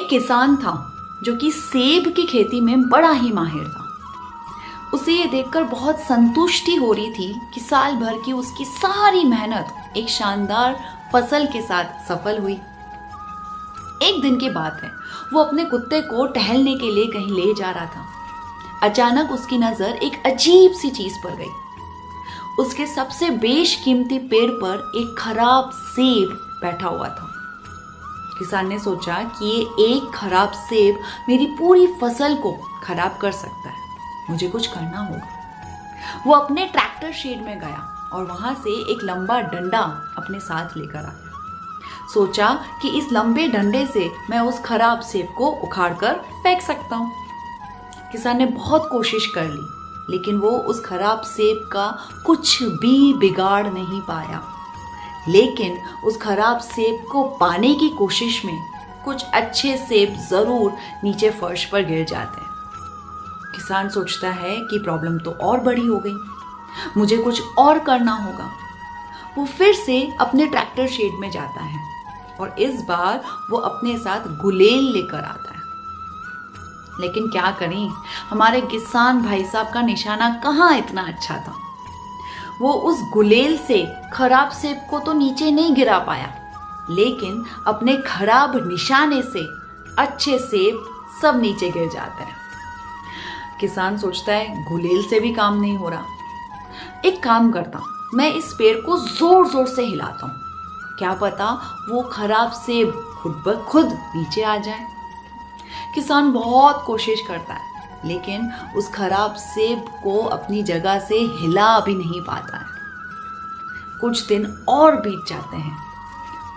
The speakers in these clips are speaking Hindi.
किसान था जो कि सेब की खेती में बड़ा ही माहिर था। उसे ये देखकर बहुत संतुष्टि हो रही थी कि साल भर की उसकी सारी मेहनत एक शानदार फसल के साथ सफल हुई। एक दिन की बात है, वो अपने कुत्ते को टहलने के लिए कहीं ले जा रहा था। अचानक उसकी नजर एक अजीब सी चीज पर गई। उसके सबसे बेशकीमती पेड़ पर एक खराब सेब बैठा हुआ था। किसान ने सोचा कि ये एक खराब सेब मेरी पूरी फसल को खराब कर सकता है, मुझे कुछ करना होगा। वो अपने ट्रैक्टर शेड में गया और वहां से एक लंबा डंडा अपने साथ लेकर आया। सोचा कि इस लंबे डंडे से मैं उस खराब सेब को उखाड़कर फेंक सकता हूँ। किसान ने बहुत कोशिश कर ली, लेकिन वो उस खराब सेब का कुछ भी बिगाड़ नहीं पाया। लेकिन उस खराब सेब को पाने की कोशिश में कुछ अच्छे सेब जरूर नीचे फर्श पर गिर जाते हैं। किसान सोचता है कि प्रॉब्लम तो और बड़ी हो गई, मुझे कुछ और करना होगा। वो फिर से अपने ट्रैक्टर शेड में जाता है और इस बार वो अपने साथ गुलेल लेकर आता है। लेकिन क्या करें, हमारे किसान भाई साहब का निशाना कहाँ इतना अच्छा था। वो उस गुलेल से खराब सेब को तो नीचे नहीं गिरा पाया, लेकिन अपने खराब निशाने से अच्छे सेब सब नीचे गिर जाते हैं। किसान सोचता है गुलेल से भी काम नहीं हो रहा। एक काम करता हूँ, मैं इस पेड़ को जोर जोर से हिलाता हूँ, क्या पता वो खराब सेब खुद ब खुद नीचे आ जाए। किसान बहुत कोशिश करता है, लेकिन उस खराब सेब को अपनी जगह से हिला भी नहीं पाता है। कुछ दिन और बीत जाते हैं।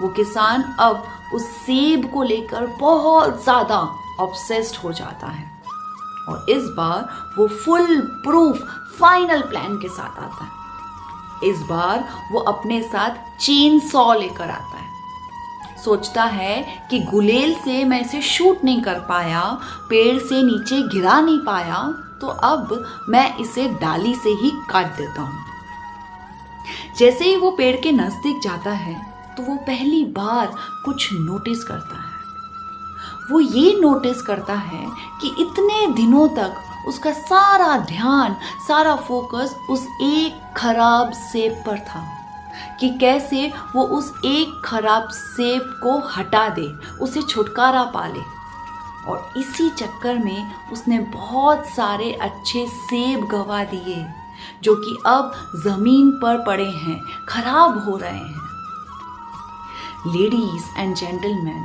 वो किसान अब उस सेब को लेकर बहुत ज्यादा ऑब्सेस्ड हो जाता है और इस बार वो फुल प्रूफ फाइनल प्लान के साथ आता है। इस बार वो अपने साथ चेन सॉ लेकर आता है। सोचता है कि गुलेल से मैं इसे शूट नहीं कर पाया, पेड़ से नीचे गिरा नहीं पाया, तो अब मैं इसे डाली से ही काट देता हूँ। जैसे ही वो पेड़ के नजदीक जाता है तो वो पहली बार कुछ नोटिस करता है। वो ये नोटिस करता है कि इतने दिनों तक उसका सारा ध्यान, सारा फोकस उस एक खराब सेब पर था कि कैसे वो उस एक खराब सेब को हटा दे, उसे छुटकारा पा ले। और इसी चक्कर में उसने बहुत सारे अच्छे सेब गवा दिए जो कि अब जमीन पर पड़े हैं, खराब हो रहे हैं। Ladies and gentlemen,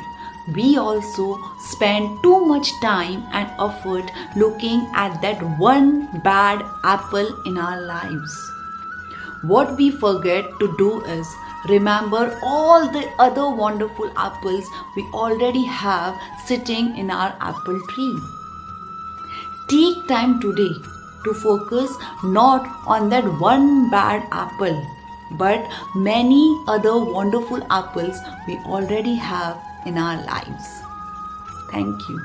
we also spend too much time and effort looking at that one bad apple in our lives. What we forget to do is remember all the other wonderful apples we already have sitting in our apple tree. Take time today to focus not on that one bad apple, but many other wonderful apples we already have in our lives. Thank you.